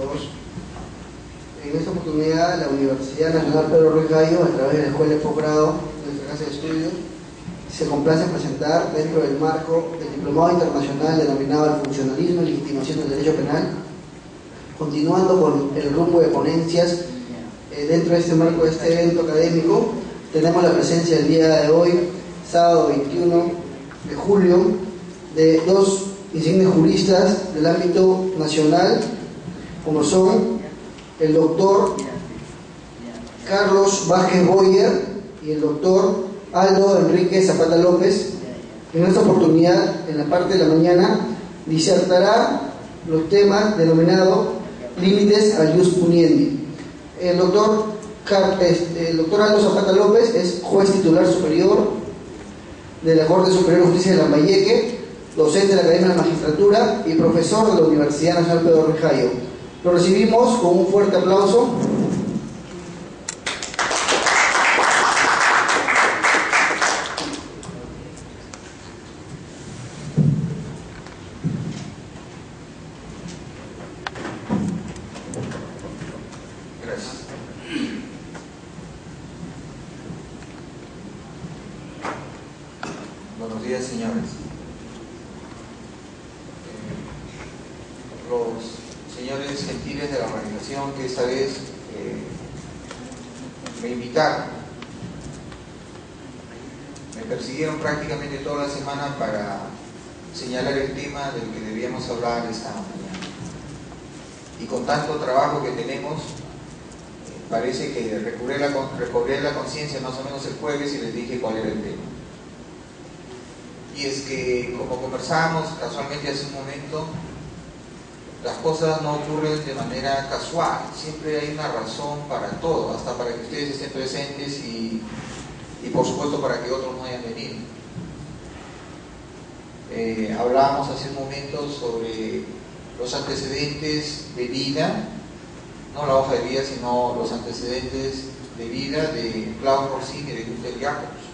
todos. En esta oportunidad, la Universidad Nacional Pedro Ruiz Gallo, a través de la Escuela de Posgrado, nuestra casa de estudios, se complace en presentar, dentro del marco del Diplomado Internacional denominado El Funcionalismo y Legitimación del Derecho Penal, continuando con el rumbo de ponencias dentro de este marco de este evento académico, tenemos la presencia el día de hoy, sábado 21 de julio, de dos insignes juristas del ámbito nacional, como son el doctor Carlos Vázquez Boyer y el doctor Aldo Enrique Zapata López. En esta oportunidad, en la parte de la mañana, disertará los temas denominados límites al ius puniendi. El doctor Aldo Zapata López es juez titular superior de la Corte Superior de Justicia de Lambayeque, docente de la Academia de la Magistratura y profesor de la Universidad Nacional Pedro Ruiz Gallo. Lo recibimos con un fuerte aplauso. Gracias. Buenos días, señores. Los señores gentiles de la organización que esta vez me invitaron, me persiguieron prácticamente toda la semana para señalar el tema del que debíamos hablar esta mañana. Y con tanto trabajo que tenemos, parece que recobré la conciencia más o menos el jueves y les dije cuál era el tema. Y es que, como conversábamos casualmente hace un momento, las cosas no ocurren de manera casual, siempre hay una razón para todo, hasta para que ustedes estén presentes y por supuesto para que otros no hayan venido. Hablábamos hace un momento sobre los antecedentes de vida, no la hoja de vida, sino los antecedentes de vida de Claude Rorsin y de Günter Jacobs,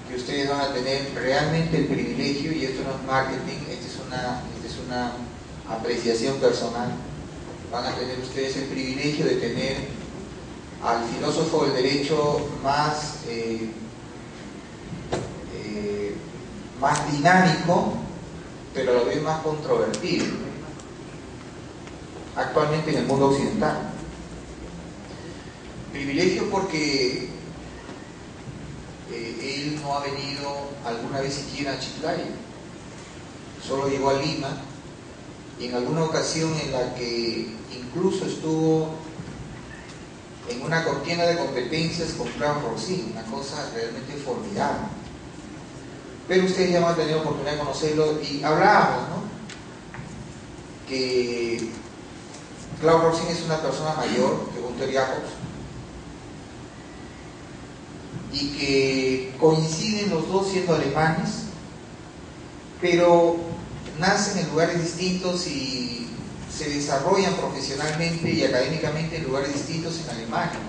que ustedes van a tener realmente el privilegio, y esto no es marketing, esta es una apreciación personal, van a tener ustedes el privilegio de tener al filósofo del derecho más dinámico, pero a la vez más controvertido actualmente en el mundo occidental. Privilegio porque él no ha venido alguna vez siquiera a Chiclayo, solo llegó a Lima, y en alguna ocasión en la que incluso estuvo en una contienda de competencias con Claude Rorsin, una cosa realmente formidable. Pero ustedes ya van a tener oportunidad de conocerlo, y hablábamos, ¿no?, que Claude Rorsin es una persona mayor que Günter Jacobs y que coinciden los dos siendo alemanes, pero nacen en lugares distintos y se desarrollan profesionalmente y académicamente en lugares distintos en Alemania.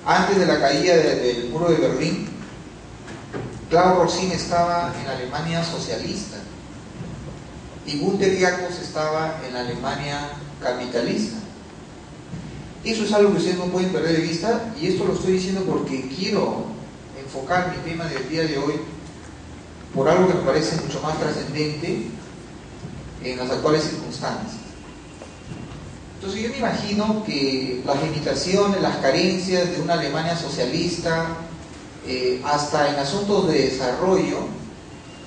Antes de la caída del muro de Berlín, Claude Rorsin estaba en Alemania socialista y Günter Jacobs estaba en Alemania capitalista. Eso es algo que ustedes no pueden perder de vista, y esto lo estoy diciendo porque quiero enfocar mi tema del día de hoy por algo que me parece mucho más trascendente en las actuales circunstancias. Entonces yo me imagino que las limitaciones, las carencias de una Alemania socialista, hasta en asuntos de desarrollo,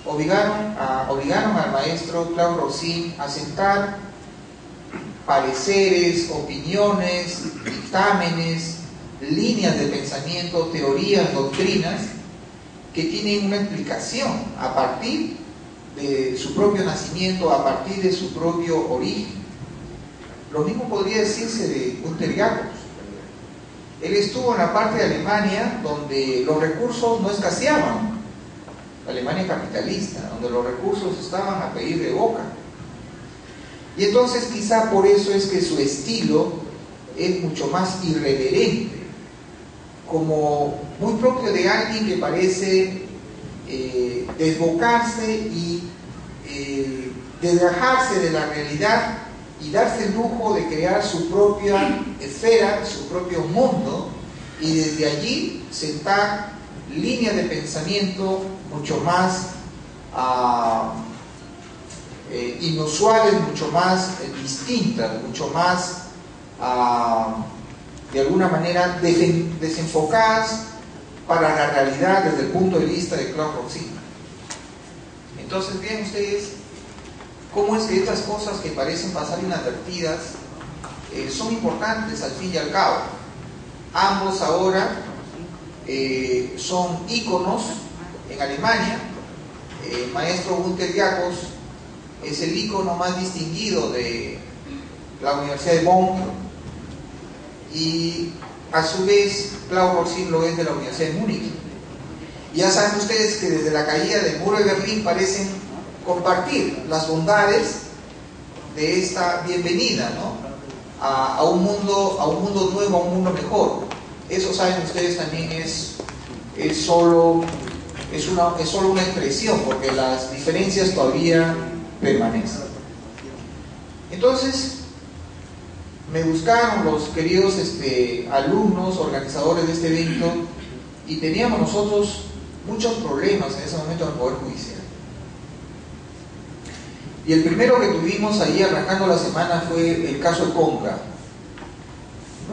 obligaron al maestro Claude Rorsin a sentar pareceres, opiniones, dictámenes, líneas de pensamiento, teorías, doctrinas que tienen una explicación a partir de su propio nacimiento, a partir de su propio origen. Lo mismo podría decirse de Günter Jacobs. Él estuvo en la parte de Alemania donde los recursos no escaseaban, la Alemania capitalista, donde los recursos estaban a pedir de boca. Y entonces quizá por eso es que su estilo es mucho más irreverente, como muy propio de alguien que parece desbocarse y desgajarse de la realidad y darse el lujo de crear su propia esfera, su propio mundo, y desde allí sentar líneas de pensamiento mucho más inusuales, mucho más distintas, mucho más de alguna manera desenfocadas para la realidad desde el punto de vista de Claude Roxin. Entonces vean ustedes cómo es que estas cosas que parecen pasar inadvertidas son importantes al fin y al cabo. Ambos ahora son íconos en Alemania. El maestro Günter Jacobs es el ícono más distinguido de la Universidad de Bonn, y a su vez Claude Roxin lo es de la Universidad de Múnich. Ya saben ustedes que desde la caída del muro de Berlín parecen compartir las bondades de esta bienvenida, ¿no?, a un mundo nuevo, a un mundo mejor. Eso, saben ustedes, también es solo una expresión, porque las diferencias todavía permanecen. Entonces me buscaron los queridos alumnos, organizadores de este evento, y teníamos nosotros muchos problemas en ese momento en el Poder Judicial. Y el primero que tuvimos ahí arrancando la semana fue el caso de Conga.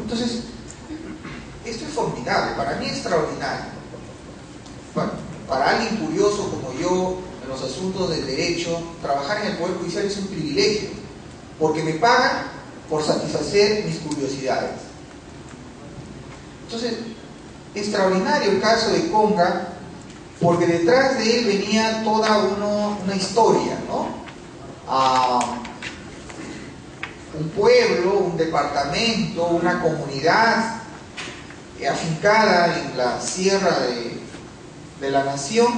Entonces, esto es formidable, para mí extraordinario. Bueno, para alguien curioso como yo en los asuntos del derecho, trabajar en el Poder Judicial es un privilegio, porque me pagan por satisfacer mis curiosidades. Entonces, extraordinario el caso de Conga, porque detrás de él venía toda una historia, ¿no? Un pueblo, un departamento, una comunidad afincada en la sierra de la nación,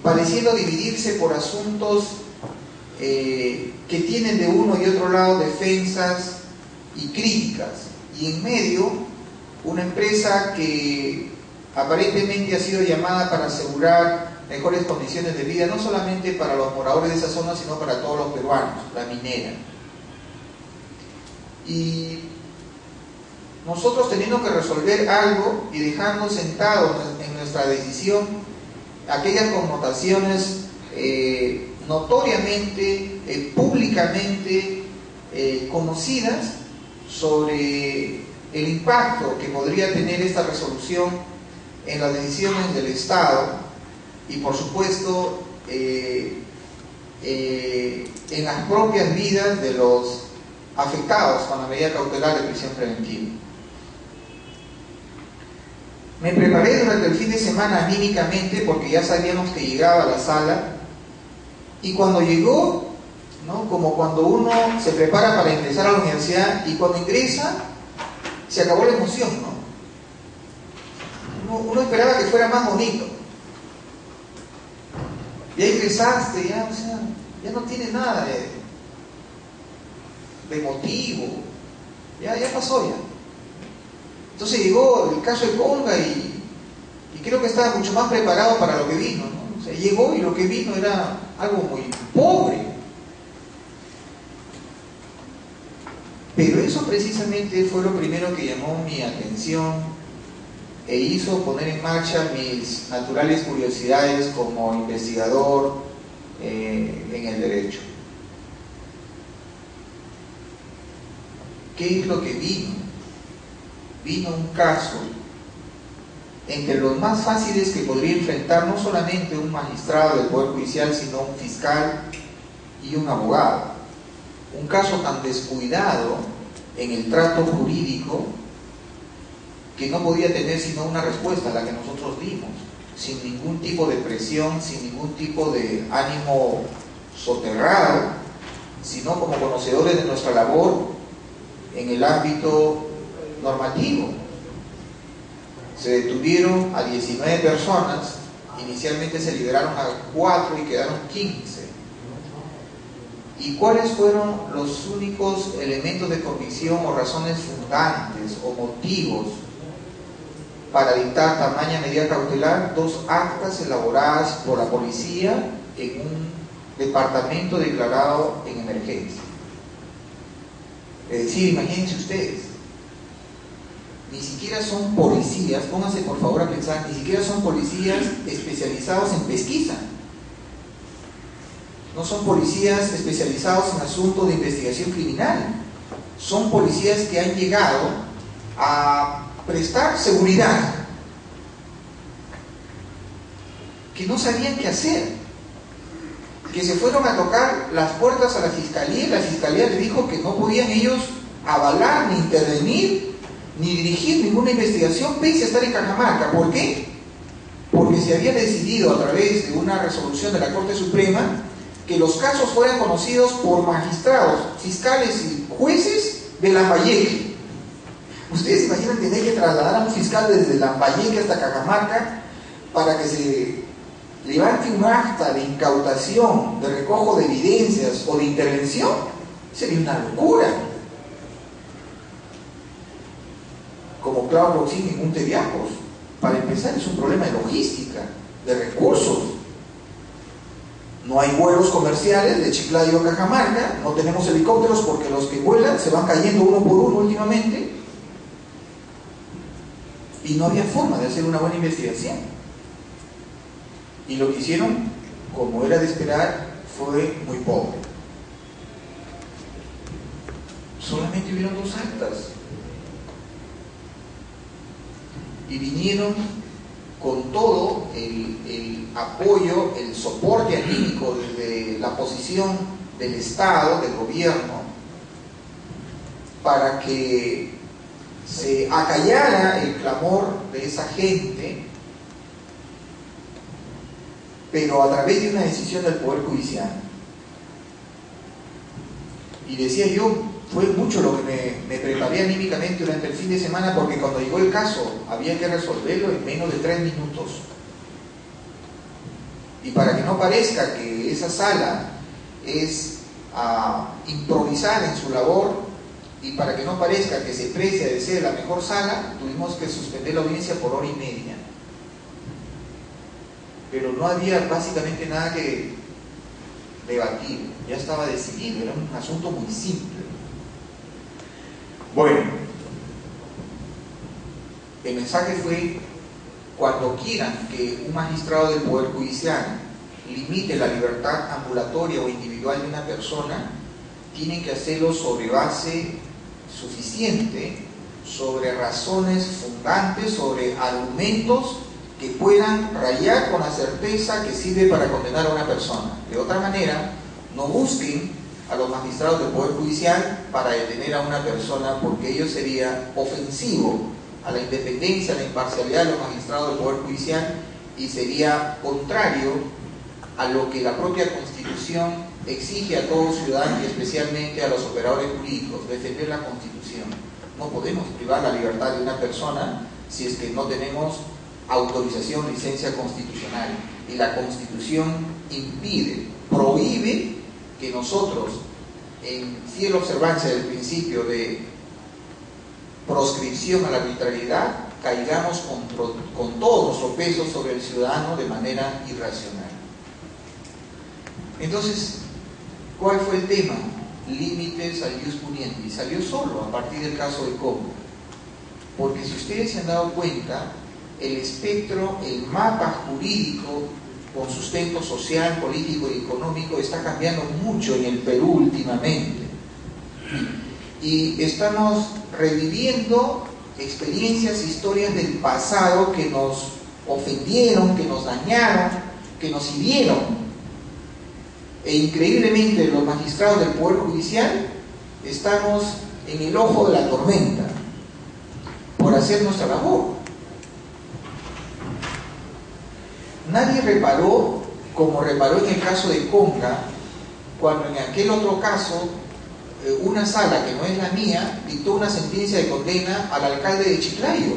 pareciendo dividirse por asuntos que tienen de uno y otro lado defensas y críticas, y en medio una empresa que aparentemente ha sido llamada para asegurar mejores condiciones de vida, no solamente para los moradores de esa zona, sino para todos los peruanos, la minera. Y nosotros, teniendo que resolver algo y dejarnos sentados en nuestra decisión aquellas connotaciones notoriamente, públicamente conocidas sobre el impacto que podría tener esta resolución en las decisiones del Estado, y por supuesto en las propias vidas de los afectados con la medida cautelar de prisión preventiva. Me preparé durante el fin de semana anímicamente, porque ya sabíamos que llegaba a la sala, y cuando llegó, ¿no?, como cuando uno se prepara para ingresar a la universidad, y cuando ingresa se acabó la emoción, ¿no? Uno esperaba que fuera más bonito. Ya ingresaste, ya no tiene nada de motivo, ya pasó ya. Entonces llegó el caso de Conga y creo que estaba mucho más preparado para lo que vino, ¿no? O sea, llegó y lo que vino era algo muy pobre. Pero eso precisamente fue lo primero que llamó mi atención e hizo poner en marcha mis naturales curiosidades como investigador en el derecho. ¿Qué es lo que vino? Vino un caso entre los más fáciles que podría enfrentar no solamente un magistrado del Poder Judicial, sino un fiscal y un abogado. Un caso tan descuidado en el trato jurídico que no podía tener sino una respuesta, la que nosotros dimos, sin ningún tipo de presión, sin ningún tipo de ánimo soterrado, sino como conocedores de nuestra labor en el ámbito normativo. Se detuvieron a 19 personas, inicialmente se liberaron a 4 y quedaron 15. ¿Y cuáles fueron los únicos elementos de convicción o razones fundantes o motivos para dictar tamaña medida cautelar? 2 actas elaboradas por la policía en un departamento declarado en emergencia. Es decir, imagínense ustedes, ni siquiera son policías, pónganse por favor a pensar, ni siquiera son policías especializados en pesquisa. No son policías especializados en asuntos de investigación criminal. Son policías que han llegado a prestar seguridad, que no sabían qué hacer, que se fueron a tocar las puertas a la fiscalía y la fiscalía les dijo que no podían ellos avalar, ni intervenir, ni dirigir ninguna investigación pese a estar en Cajamarca. ¿Por qué? Porque se había decidido a través de una resolución de la Corte Suprema que los casos fueran conocidos por magistrados, fiscales y jueces de Lambayeque. ¿Ustedes se imaginan tener que trasladar a un fiscal desde Lambayeque hasta Cajamarca para que se levante un acta de incautación, de recojo de evidencias o de intervención? Sería una locura. Como Claudio Roxin en Monteviacos, para empezar es un problema de logística, de recursos. No hay vuelos comerciales de Chiclayo a Cajamarca, no tenemos helicópteros porque los que vuelan se van cayendo uno por uno últimamente, y no había forma de hacer una buena investigación. Y lo que hicieron, como era de esperar, fue muy pobre. Solamente hubieron 2 actas. Y vinieron con todo el apoyo, el soporte anímico desde la posición del Estado, del gobierno, para que se acallara el clamor de esa gente, pero a través de una decisión del Poder Judicial. Y decía yo, fue mucho lo que me preparé anímicamente durante el fin de semana, porque cuando llegó el caso había que resolverlo en menos de 3 minutos. Y para que no parezca que esa sala es improvisada en su labor, y para que no parezca que se precia de ser la mejor sala, tuvimos que suspender la audiencia por 1 hora y media. Pero no había básicamente nada que debatir, ya estaba decidido, era un asunto muy simple. Bueno, el mensaje fue: cuando quieran que un magistrado del Poder Judicial limite la libertad ambulatoria o individual de una persona, tienen que hacerlo sobre base suficiente, sobre razones fundantes, sobre argumentos que puedan rayar con la certeza que sirve para condenar a una persona. De otra manera, no busquen a los magistrados del Poder Judicial para detener a una persona, porque ello sería ofensivo a la independencia, a la imparcialidad de los magistrados del Poder Judicial, y sería contrario a lo que la propia Constitución exige a todo ciudadano y especialmente a los operadores jurídicos: defender la Constitución. No podemos privar la libertad de una persona si es que no tenemos autorización, licencia constitucional, y la Constitución impide, prohíbe que nosotros, en fiel observancia del principio de proscripción a la arbitrariedad, caigamos con todo nuestro peso sobre el ciudadano de manera irracional. Entonces, ¿cuál fue el tema? Límites al ius puniendi. Salió solo a partir del caso de Conga, porque si ustedes se han dado cuenta, el espectro, el mapa jurídico con sustento social, político y económico está cambiando mucho en el Perú últimamente, y estamos reviviendo experiencias, historias del pasado que nos ofendieron, que nos dañaron, que nos hirieron, e increíblemente los magistrados del Poder Judicial estamos en el ojo de la tormenta por hacer nuestra labor. Nadie reparó, como reparó en el caso de Conga, cuando en aquel otro caso una sala que no es la mía dictó una sentencia de condena al alcalde de Chiclayo.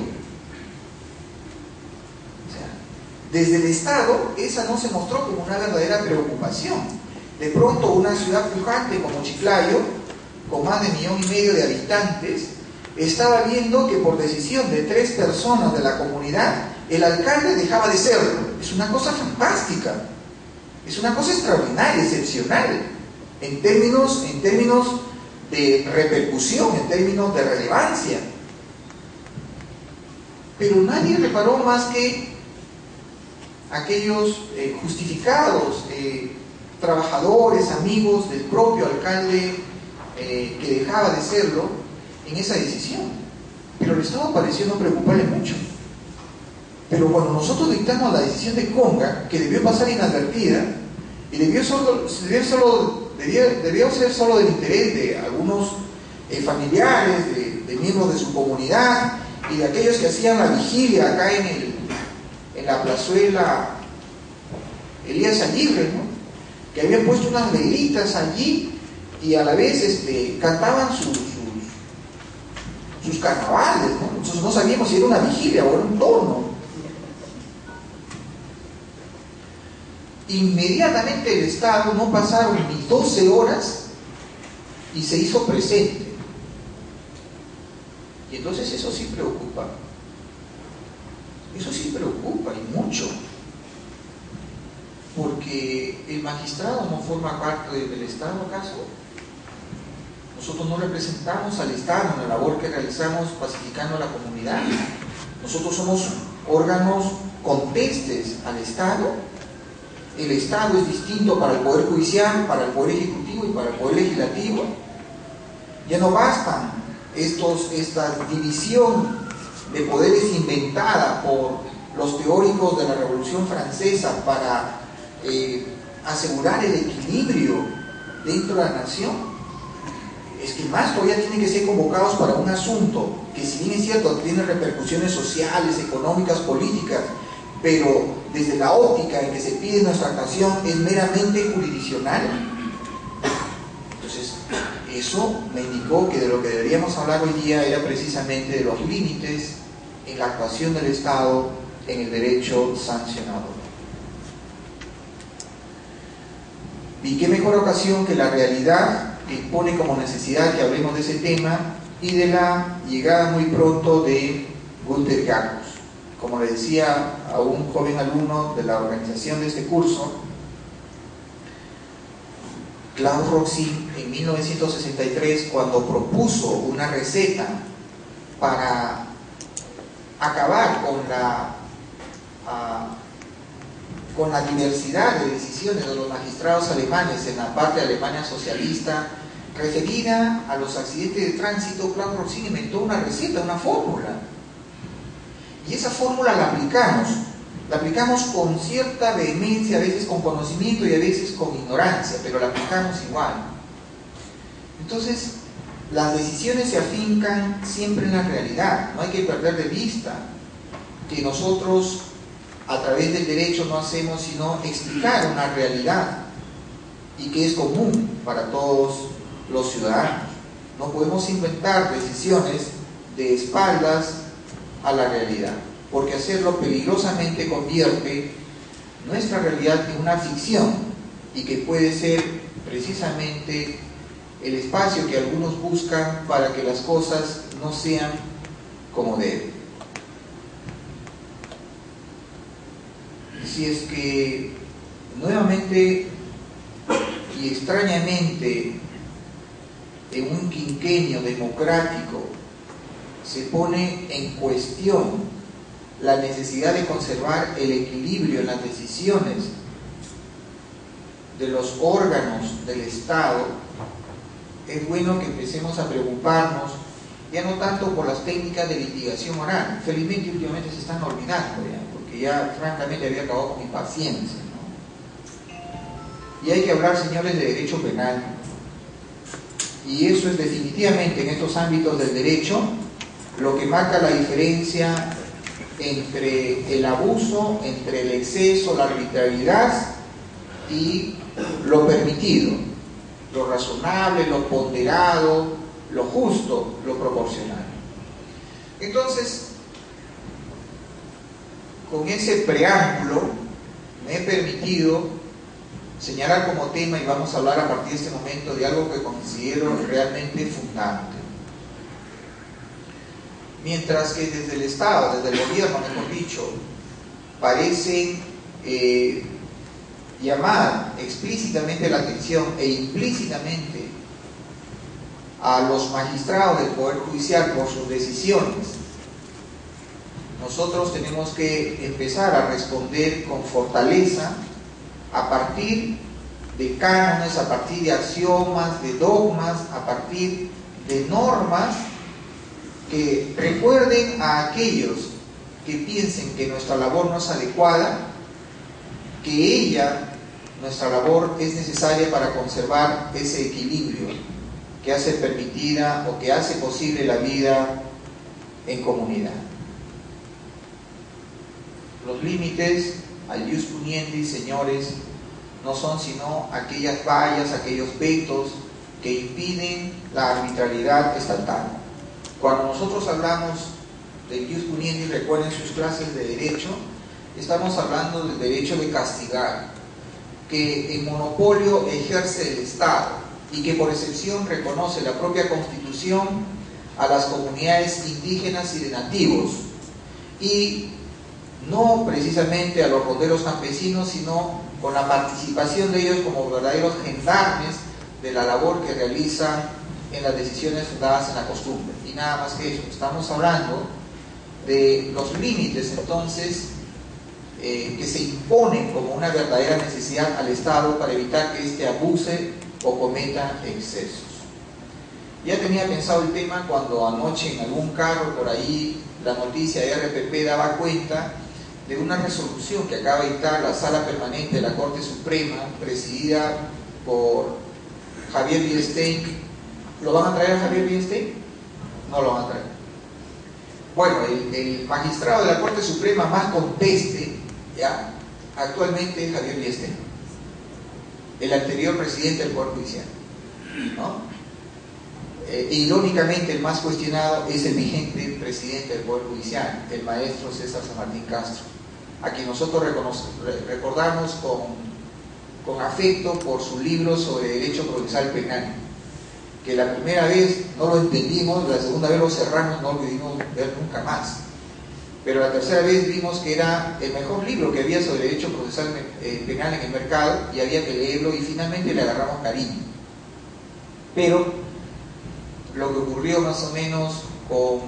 O sea, desde el Estado esa no se mostró como una verdadera preocupación. De pronto una ciudad pujante como Chiclayo, con más de 1,5 millones de habitantes, estaba viendo que por decisión de 3 personas de la comunidad el alcalde dejaba de serlo. Es una cosa fantástica, es una cosa extraordinaria, excepcional, en términos de repercusión, en términos de relevancia. Pero nadie reparó más que aquellos justificados trabajadores, amigos del propio alcalde que dejaba de serlo en esa decisión. Pero el Estado pareció no preocuparle mucho. Pero cuando nosotros dictamos la decisión de Conga, que debió pasar inadvertida, y debió ser solo del interés de algunos familiares, de miembros de su comunidad, y de aquellos que hacían la vigilia acá en la plazuela Elías Aguirre, ¿no?, que habían puesto unas velitas allí y a la vez cantaban sus carnavales, ¿no? Nosotros no sabíamos si era una vigilia o era un tono. Inmediatamente el Estado, no pasaron ni 12 horas y se hizo presente. Y entonces eso sí preocupa. Eso sí preocupa y mucho. Porque el magistrado no forma parte del Estado, ¿acaso? Nosotros no representamos al Estado en la labor que realizamos pacificando a la comunidad. Nosotros somos órganos contestes al Estado. El Estado es distinto para el Poder Judicial, para el Poder Ejecutivo y para el Poder Legislativo. Ya no bastan esta división de poderes inventada por los teóricos de la Revolución Francesa para asegurar el equilibrio dentro de la nación. Es que más todavía tienen que ser convocados para un asunto que, si bien es cierto, tiene repercusiones sociales, económicas, políticas, pero desde la óptica en que se pide nuestra actuación es meramente jurisdiccional. Entonces, eso me indicó que de lo que deberíamos hablar hoy día era precisamente de los límites en la actuación del Estado en el derecho sancionador. Y qué mejor ocasión que la realidad que pone como necesidad que hablemos de ese tema y de la llegada muy pronto de Günter Jacobs. Como le decía a un joven alumno de la organización de este curso, Klaus Roxin en 1963, cuando propuso una receta para acabar con la diversidad de decisiones de los magistrados alemanes en la parte de Alemania socialista referida a los accidentes de tránsito, Klaus Roxin inventó una receta, una fórmula. Y esa fórmula la aplicamos con cierta vehemencia, a veces con conocimiento y a veces con ignorancia, pero la aplicamos igual. Entonces, las decisiones se afincan siempre en la realidad. No hay que perder de vista que nosotros, a través del derecho, no hacemos sino explicar una realidad y que es común para todos los ciudadanos. No podemos inventar decisiones de espaldas a la realidad, porque hacerlo peligrosamente convierte nuestra realidad en una ficción y que puede ser precisamente el espacio que algunos buscan para que las cosas no sean como deben. Si es que nuevamente y extrañamente en un quinquenio democrático se pone en cuestión la necesidad de conservar el equilibrio en las decisiones de los órganos del Estado, es bueno que empecemos a preocuparnos ya no tanto por las técnicas de litigación oral. Felizmente últimamente se están olvidando ya, porque ya francamente había acabado con mi paciencia, ¿no? Y hay que hablar, señores, de derecho penal, y eso es definitivamente en estos ámbitos del derecho lo que marca la diferencia entre el abuso, entre el exceso, la arbitrariedad y lo permitido, lo razonable, lo ponderado, lo justo, lo proporcional. Entonces, con ese preámbulo me he permitido señalar como tema, y vamos a hablar a partir de este momento de algo que considero realmente fundante. Mientras que desde el Estado, desde el gobierno, mejor dicho, parecen llamar explícitamente la atención e implícitamente a los magistrados del Poder Judicial por sus decisiones, nosotros tenemos que empezar a responder con fortaleza a partir de cánones, a partir de axiomas, de dogmas, a partir de normas que recuerden a aquellos que piensen que nuestra labor no es adecuada, que nuestra labor es necesaria para conservar ese equilibrio que hace permitida o que hace posible la vida en comunidad. Los límites al ius puniendi, señores, no son sino aquellas vallas, aquellos vetos que impiden la arbitrariedad estatal. Cuando nosotros hablamos del ius puniendi, recuerden sus clases de derecho, estamos hablando del derecho de castigar, que en monopolio ejerce el Estado y que por excepción reconoce la propia Constitución a las comunidades indígenas y de nativos, y no precisamente a los ronderos campesinos, sino con la participación de ellos como verdaderos gendarmes de la labor que realizan en las decisiones fundadas en la costumbre. Y nada más que eso, estamos hablando de los límites entonces que se imponen como una verdadera necesidad al Estado para evitar que éste abuse o cometa excesos. Ya tenía pensado el tema cuando anoche en algún carro por ahí la noticia de RPP daba cuenta de una resolución que acaba de dictar la Sala Permanente de la Corte Suprema, presidida por Javier Bielstein. ¿Lo van a traer a Javier Bielstein? No lo van a traer. Bueno, el magistrado de la Corte Suprema más conteste, ¿ya?, actualmente es Javier Bielstein, el anterior presidente del Poder Judicial, ¿no? Irónicamente, el más cuestionado es el vigente presidente del Poder Judicial, el maestro César San Martín Castro, a quien nosotros recordamos con afecto por su libro sobre derecho procesal penal, que la primera vez no lo entendimos, la segunda vez lo cerramos, no lo pudimos ver nunca más, pero la tercera vez vimos que era el mejor libro que había sobre derecho procesal penal en el mercado y había que leerlo, y finalmente le agarramos cariño. Pero lo que ocurrió más o menos con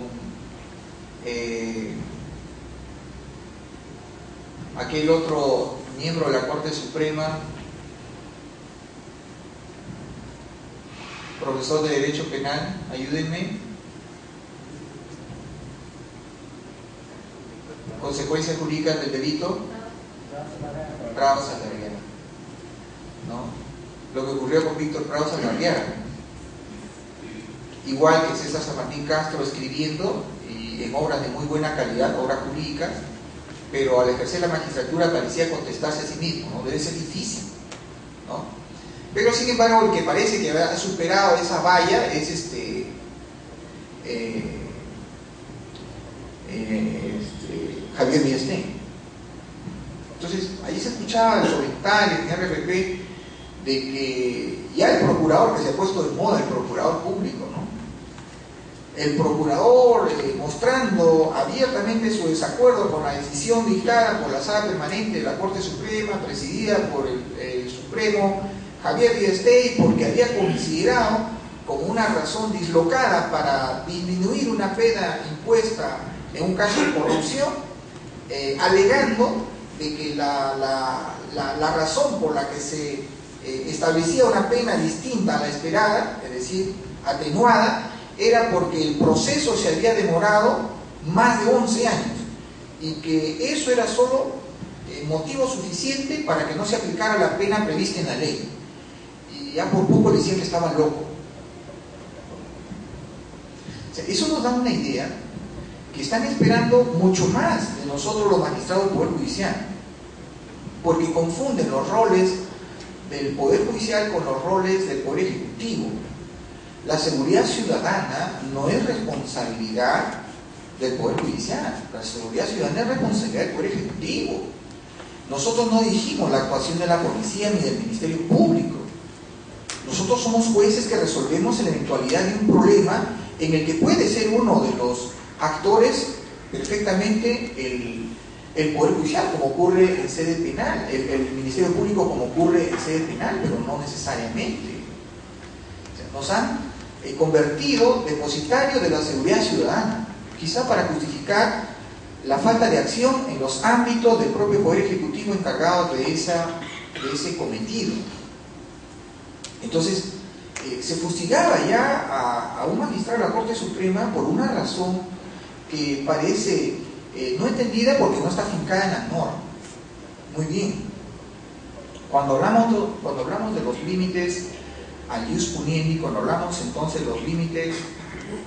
aquel otro miembro de la Corte Suprema, profesor de Derecho Penal, ayúdenme, consecuencias jurídicas del delito, Prado Saldarriaga, ¿no? Lo que ocurrió con Víctor Prado Saldarriaga, igual que César San Martín Castro escribiendo y en obras de muy buena calidad, obras jurídicas, pero al ejercer la magistratura parecía contestarse a sí mismo, ¿no? Debe ser difícil, ¿no? Pero sin embargo, el que parece que ha superado esa valla es Javier Bielstein. Entonces, ahí se escuchaba el comentario en RPP de que ya el procurador, que se ha puesto de moda, el procurador público, ¿no? El procurador mostrando abiertamente su desacuerdo con la decisión dictada por la Sala Permanente de la Corte Suprema, presidida por el Supremo Javier Bielstein, porque había considerado como una razón dislocada para disminuir una pena impuesta en un caso de corrupción, alegando de que la razón por la que se establecía una pena distinta a la esperada, es decir, atenuada, era porque el proceso se había demorado más de 11 años y que eso era solo motivo suficiente para que no se aplicara la pena prevista en la ley. Y ya por poco le decían que estaba loco. O sea, eso nos da una idea que están esperando mucho más de nosotros los magistrados del Poder Judicial, porque confunden los roles del Poder Judicial con los roles del Poder Ejecutivo. La seguridad ciudadana no es responsabilidad del Poder Judicial, la seguridad ciudadana es responsabilidad del Poder Ejecutivo. Nosotros no dirigimos la actuación de la policía ni del Ministerio Público. Nosotros somos jueces que resolvemos en la eventualidad de un problema en el que puede ser uno de los actores perfectamente el Poder Judicial, como ocurre en sede penal, el Ministerio Público, como ocurre en sede penal, pero no necesariamente. O sea, nos han convertido depositario de la seguridad ciudadana, quizá para justificar la falta de acción en los ámbitos del propio Poder Ejecutivo encargado de ese cometido. Entonces, se fustigaba ya a un magistrado de la Corte Suprema por una razón que parece no entendida porque no está afincada en la norma. Muy bien. Cuando hablamos de los límites al ius puniendi, cuando hablamos entonces de los límites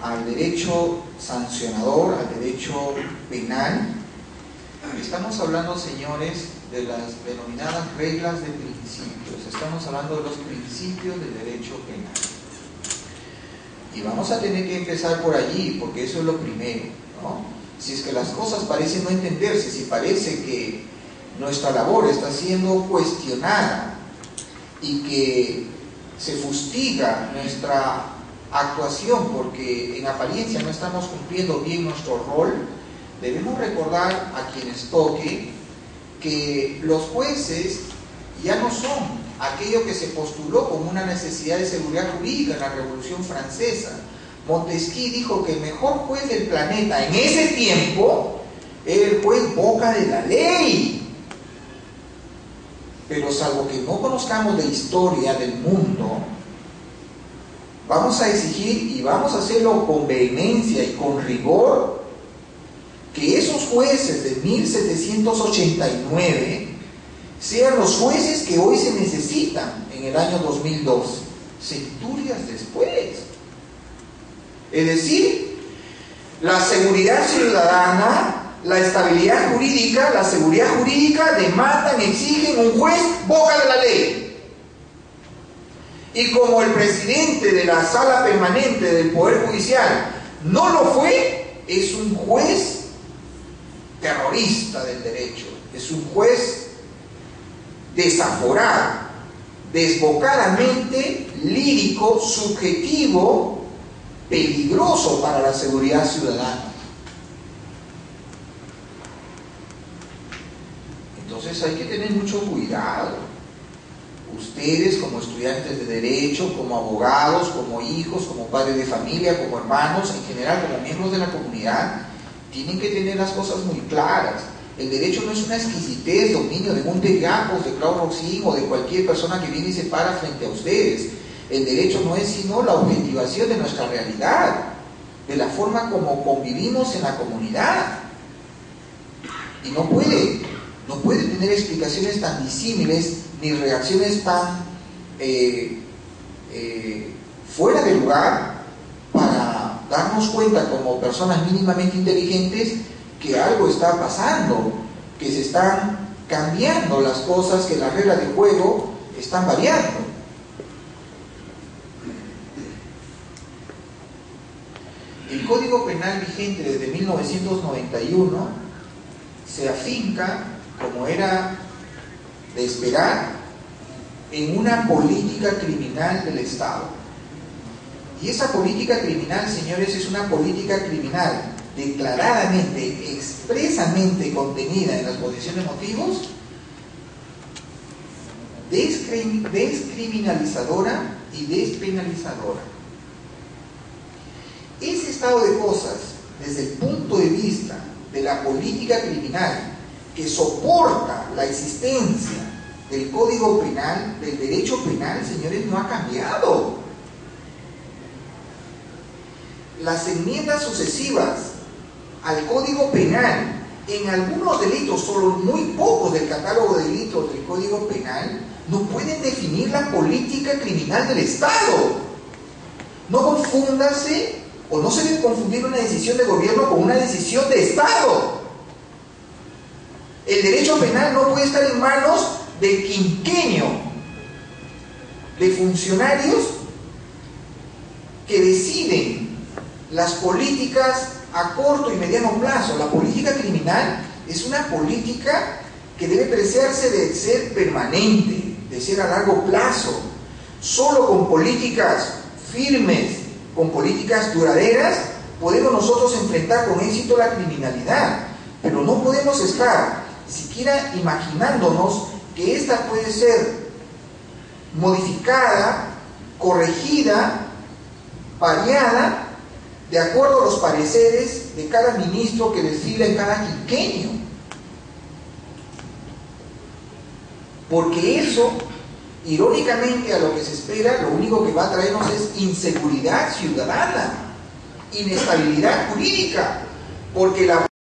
al derecho sancionador, al derecho penal, estamos hablando, señores, de las denominadas reglas de principios. Estamos hablando de los principios del derecho penal. Y vamos a tener que empezar por allí, porque eso es lo primero, ¿no? Si es que las cosas parecen no entenderse, si parece que nuestra labor está siendo cuestionada y que se fustiga nuestra actuación porque en apariencia no estamos cumpliendo bien nuestro rol, debemos recordar a quienes toque que los jueces ya no son aquello que se postuló como una necesidad de seguridad jurídica en la Revolución Francesa. Montesquieu dijo que el mejor juez del planeta en ese tiempo era el juez boca de la ley. Pero salvo que no conozcamos la historia del mundo, vamos a exigir y vamos a hacerlo con vehemencia y con rigor que esos jueces de 1789 sean los jueces que hoy se necesitan en el año 2012, centurias después. Es decir, la seguridad ciudadana, la estabilidad jurídica, la seguridad jurídica demandan, exigen un juez boca de la ley. Y como el presidente de la sala permanente del Poder Judicial no lo fue, es un juez terrorista del derecho, es un juez desaforado, desbocadamente lírico, subjetivo, peligroso para la seguridad ciudadana. Entonces hay que tener mucho cuidado. Ustedes como estudiantes de derecho, como abogados, como hijos, como padres de familia, como hermanos, en general como miembros de la comunidad, tienen que tener las cosas muy claras. El derecho no es una exquisitez, dominio de Gunther Jacobs, de Claude Roxin o de cualquier persona que viene y se para frente a ustedes. El derecho no es sino la objetivación de nuestra realidad, de la forma como convivimos en la comunidad. Y no puede tener explicaciones tan disímiles ni reacciones tan fuera de lugar para darnos cuenta como personas mínimamente inteligentes que algo está pasando, que se están cambiando las cosas, que las reglas de juego están variando. El Código Penal vigente desde 1991 se afinca, como era de esperar, en una política criminal del Estado. Y esa política criminal, señores, es una política criminal declaradamente, expresamente contenida en la exposición de motivos, descriminalizadora y despenalizadora. Ese estado de cosas, desde el punto de vista de la política criminal que soporta la existencia del Código Penal, del derecho penal, señores, no ha cambiado. Las enmiendas sucesivas al Código Penal en algunos delitos, solo muy pocos del catálogo de delitos del Código Penal, no pueden definir la política criminal del Estado. No confúndase, o no se debe confundir una decisión de gobierno con una decisión de Estado. El derecho penal no puede estar en manos del quinquenio de funcionarios que deciden las políticas a corto y mediano plazo. La política criminal es una política que debe preciarse de ser permanente, de ser a largo plazo. Solo con políticas firmes, con políticas duraderas, podemos nosotros enfrentar con éxito la criminalidad. Pero no podemos estar siquiera imaginándonos que esta puede ser modificada, corregida variada de acuerdo a los pareceres de cada ministro que desfila en cada quinquenio. Porque eso, irónicamente, a lo que se espera, lo único que va a traernos es inseguridad ciudadana, inestabilidad jurídica, porque la